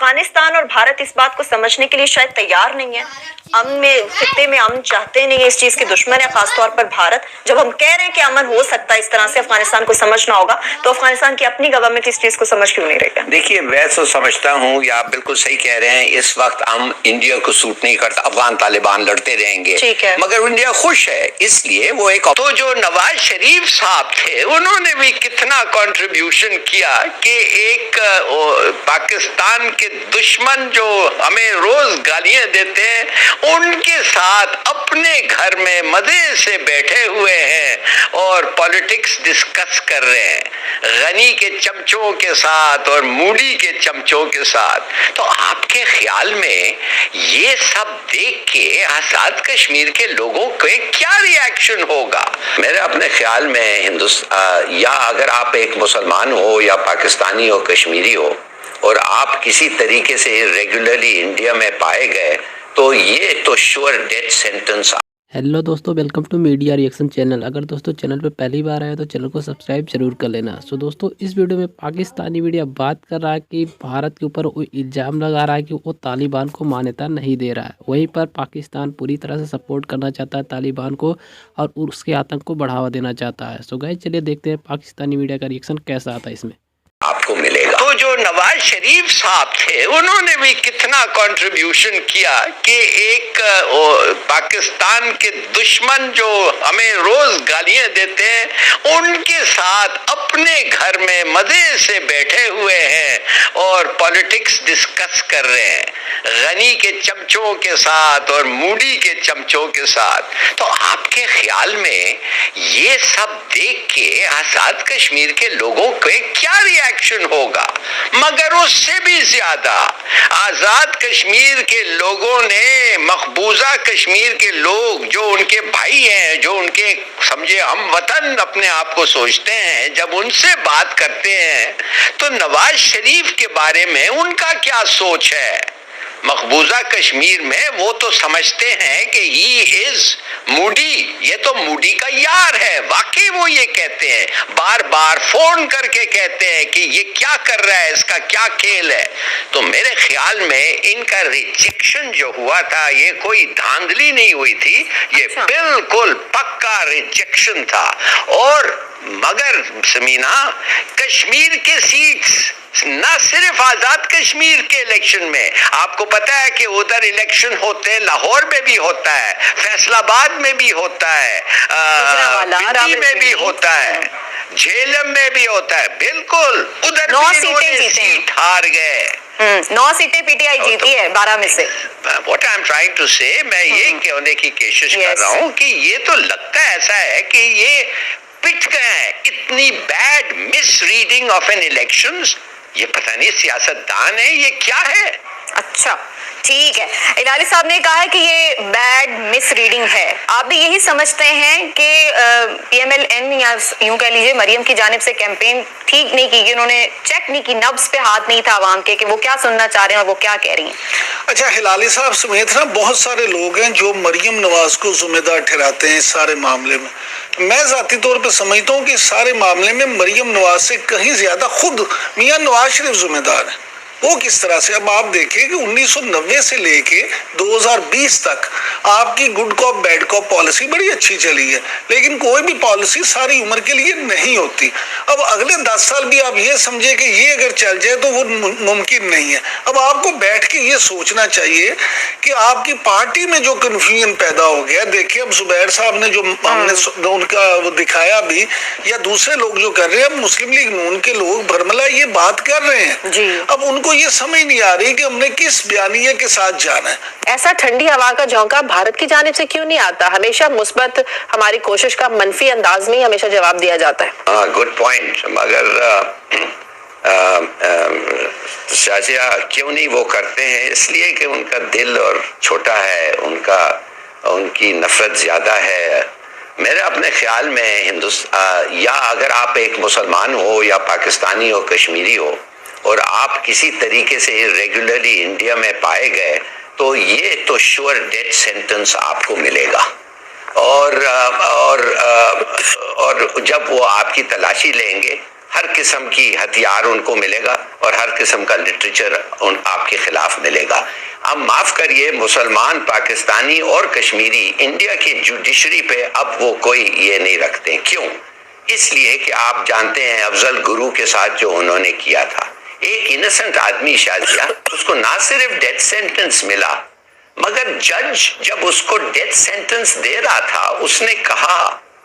अफगानिस्तान और भारत इस बात को समझने के लिए शायद तैयार नहीं है। अमन में खित्ते में अमन चाहते नहीं है, इस चीज के दुश्मन है खासतौर पर भारत। जब हम कह रहे हैं कि अमन हो सकता है इस तरह से अफगानिस्तान को समझना होगा, तो अफगानिस्तान की अपनी गवर्नमेंट इस चीज को समझ क्यों नहीं रही है? देखिए, मैं तो समझता हूँ, या आप बिल्कुल सही कह रहे हैं, इस वक्त हम इंडिया को सूट नहीं करता, अफगान तालिबान लड़ते रहेंगे, ठीक है, मगर इंडिया खुश है, इसलिए वो एक। तो जो नवाज शरीफ साहब थे, उन्होंने भी कितना कंट्रीब्यूशन किया कि एक पाकिस्तान के दुश्मन जो हमें रोज गालियां देते हैं, उनके साथ अपने घर में मजे से बैठे हुए हैं और पॉलिटिक्स डिस्कस कर रहे हैं, गनी के चमचों के साथ और मूडी के चमचों के साथ। तो आपके ख्याल में ये सब देख के आजाद कश्मीर के लोगों के क्या रिएक्शन होगा? मेरे अपने ख्याल में हिंदुस्तान, या अगर आप एक मुसलमान हो या पाकिस्तानी हो, कश्मीरी हो, और आप किसी तरीके से रेगुलरली इंडिया में पाए गए, तो ये तो श्योर डेथ सेंटेंस। हेलो दोस्तों, welcome to media reaction channel. अगर दोस्तों चैनल पे पहली बार आए तो चैनल को सब्सक्राइब जरूर कर लेना। सो दोस्तों, इस वीडियो में पाकिस्तानी मीडिया बात कर रहा है कि भारत के ऊपर वो इल्ज़ाम लगा रहा है कि वो तालिबान को मान्यता नहीं दे रहा है। वहीं पर पाकिस्तान पूरी तरह से सपोर्ट करना चाहता है तालिबान को और उसके आतंक को बढ़ावा देना चाहता है। सो गाइस, चलिए देखते हैं पाकिस्तानी मीडिया का रिएक्शन कैसा आता है इसमें। आपको मिलेगा। तो जो नवाज शरीफ साहब थे, उन्होंने भी कितना कंट्रीब्यूशन किया कि एक पाकिस्तान के दुश्मन जो हमें रोज गालियां देते हैं, उनके साथ अपने घर में मजे से बैठे हुए हैं और पॉलिटिक्स डिस्कस कर रहे हैं, गनी के चमचों के साथ और मूडी के चमचों के साथ। तो आपके ख्याल में ये सब देख के आजाद कश्मीर के लोगों के क्या रिएक्शन होगा? मगर उससे भी ज्यादा आजाद कश्मीर के लोगों ने, मकबूजा कश्मीर के लोग जो उनके भाई हैं, जो उनके समझे हम वतन अपने आप को सोचते हैं, जब उनसे बात करते हैं तो नवाज शरीफ के बारे में उनका क्या सोच है? मकबूजा कश्मीर में वो तो समझते हैं कि ही इज मूडी, ये तो मूडी का यार है। वाकई वो ये कहते हैं, बार बार फोन करके कहते हैं कि ये क्या कर रहा है, इसका क्या खेल है। तो मेरे ख्याल में इनका रिजेक्शन जो हुआ था, ये कोई धांधली नहीं हुई थी, ये बिल्कुल पक्का रिजेक्शन था। और मगर समीना, कश्मीर के सीट्स ना सिर्फ आजाद कश्मीर के इलेक्शन में, आपको पता है कि उधर इलेक्शन होते हैं, लाहौर में भी होता है, फैसलाबाद में भी होता है, पिंडी में भी होता है, झेलम में भी होता है, बिल्कुल उधर 9 सीटें सीट हार गए। 9 सीटें पीटीआई जीती है 12 में से। What I'm trying to say, मैं ये कहने की कोशिश कर रहा हूँ कि ये तो लगता ऐसा है कि ये पिट गए हैं। इतनी bad misreading of an elections, ये पता नहीं सियासतदान है, ये क्या है? अच्छा, ठीक है। इलाली साहब ने कहा है कि ये बैड मिस रीडिंग है। आप भी यही समझते हैं कि PMLN या यूं कह लीजिए मरियम की जानिब से कैंपेन ठीक नहीं की, उन्होंने चेक नहीं की, नब्ज पे हाथ नहीं था आवाम के कि वो क्या सुनना चाह रहे हैं और वो क्या कह रही हैं? अच्छा, हिलाली साहब समेत ना बहुत सारे लोग हैं जो मरियम नवाज को जिम्मेदार ठहराते हैं इस सारे मामले में। मैं जाती तौर पे समझता हूँ कि इस सारे मामले में मरियम नवाज से कहीं ज्यादा खुद मियां नवाज शरीफ जिम्मेदार है। वो किस तरह से? अब आप देखिए कि 1990 से लेके 2020 तक आपकी good cop bad cop policy बड़ी अच्छी चली है, लेकिन कोई भी पॉलिसी सारी उम्र के लिए नहीं होती। अब अगले 10 साल भी आप ये समझे कि ये अगर चल जाए तो वो मुमकिन नहीं है। अब आपको बैठ के ये सोचना चाहिए कि आपकी पार्टी में जो कन्फ्यूजन पैदा हो गया, देखिए अब जुबैर साहब ने जो हमने उनका वो दिखाया भी, या दूसरे लोग जो कर रहे हैं, अब मुस्लिम लीग नून के लोग भरमला ये बात कर रहे हैं जी। अब उनको ये समझ नहीं आ रही कि हमने किस बयानिए के साथ जाना है। ऐसा ठंडी हवा का झोंका भारत की जानिब से क्यों नहीं आता? हमेशा मुस्बत हमारी कोशिश का मनफी अंदाज में हमेशा जवाब दिया जाता है। Good point. मगर शाजिया क्यों नहीं वो करते हैं? इसलिए कि उनका दिल और छोटा है, उनकी नफरत ज्यादा है। मेरे अपने ख्याल में हिंदुस्तान, या अगर आप एक मुसलमान हो या पाकिस्तानी हो, कश्मीरी हो, और आप किसी तरीके से रेगुलरली इंडिया में पाए गए, तो ये तो श्योर डेथ सेंटेंस आपको मिलेगा। और जब वो आपकी तलाशी लेंगे ہر قسم کی ہتھیار ان کو ملے گا اور ہر قسم کا لٹریچر آپ کے خلاف ملے گا. اب معاف کریے، مسلمان، پاکستانی اور کشمیری انڈیا کی جوڈیشری پہ اب وہ کوئی یہ نہیں رکھتے. کیوں؟ اس لیے کہ آپ جانتے ہیں افضل گرو کے ساتھ جو انہوں نے کیا تھا، ایک انسنٹ آدمی شازیہ، اس کو نہ صرف ڈیتھ سینٹنس ملا، مگر جج جب اس کو ڈیتھ سینٹنس دے رہا تھا اس نے کہا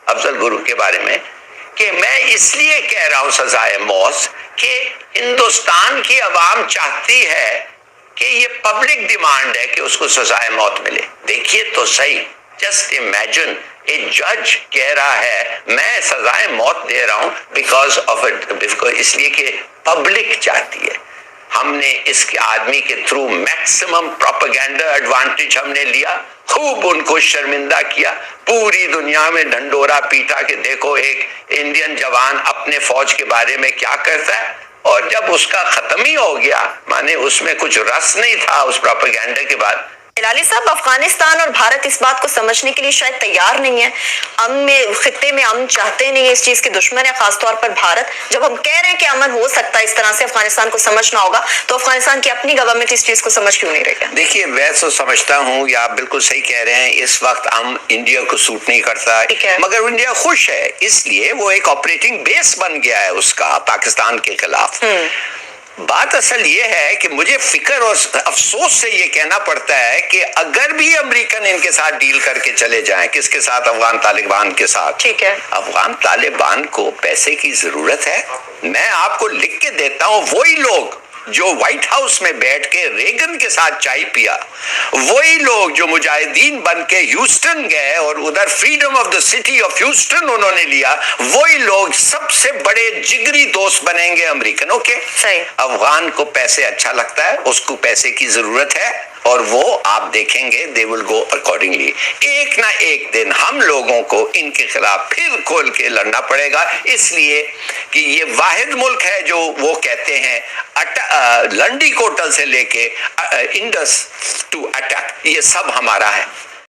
افضل گرو کے بارے میں کہ میں اس لیے کہہ رہا ہوں سزائے موت کہ ہندوستان کی عوام چاہتی ہے کہ یہ پبلک ڈیمانڈ ہے کہ اس کو سزائے موت ملے. دیکھیے تو صحیح، جسٹ امیجن اے جج کہہ رہا ہے میں سزائے موت دے رہا ہوں بیکاز آف اس لیے کہ پبلک چاہتی ہے. ہم نے اس کے آدمی کے تھرو میکسیمم پروپیگنڈا ایڈوانٹیج ہم نے لیا، خوب ان کو شرمندہ کیا، پوری دنیا میں ڈھنڈورا پیٹا کہ دیکھو ایک انڈین جوان اپنے فوج کے بارے میں کیا کرتا ہے. اور جب اس کا ختم ہی ہو گیا، مانے اس میں کچھ رس نہیں تھا اس پروپیگنڈا کے بعد. ہلالی صاحب، افغانستان اور بھارت اس بات کو سمجھنے کے لیے شاید تیار نہیں ہے. امن میں خطے میں امن چاہتے نہیں ہے، اس چیز کے دشمن ہے خاص طور پر بھارت. جب ہم کہہ رہے ہیں کہ امن ہو سکتا ہے اس طرح سے افغانستان کو سمجھنا ہوگا، تو افغانستان کی اپنی گورنمنٹ اس چیز کو سمجھ کیوں نہیں رہی ہے؟ دیکھیے میں تو سمجھتا ہوں، یا آپ بالکل صحیح کہہ رہے ہیں، اس وقت ہم انڈیا کو سوٹ نہیں کرتا، مگر انڈیا خوش ہے اس لیے وہ ایک آپریٹنگ بیس بن گیا ہے اس کا پاکستان کے خلاف. بات اصل یہ ہے کہ مجھے فکر اور افسوس سے یہ کہنا پڑتا ہے کہ اگر بھی امریکن ان کے ساتھ ڈیل کر کے چلے جائیں، کس کے ساتھ؟ افغان طالبان کے ساتھ. ٹھیک ہے، افغان طالبان کو پیسے کی ضرورت ہے. میں آپ کو لکھ کے دیتا ہوں، وہی لوگ جو وائٹ ہاؤس میں بیٹھ کے ریگن کے ساتھ چائے پیا، وہی لوگ جو مجاہدین بن کے ہیوسٹن گئے اور ادھر freedom of the city of Houston انہوں نے لیا، وہی لوگ سب سے بڑے جگری دوست بنیں گے امریکنوں کے. صحیح. افغان کو پیسے اچھا لگتا ہے، اس کو پیسے کی ضرورت ہے، اور وہ آپ دیکھیں گے they will go accordingly. ایک نہ ایک دن ہم لوگوں کو ان کے خلاف پھر کھول کے لڑنا پڑے گا، اس لیے کہ یہ واحد ملک ہے جو وہ کہتے ہیں لنڈی کوٹل سے لے کے انڈس ٹو اٹک، یہ سب ہمارا ہے.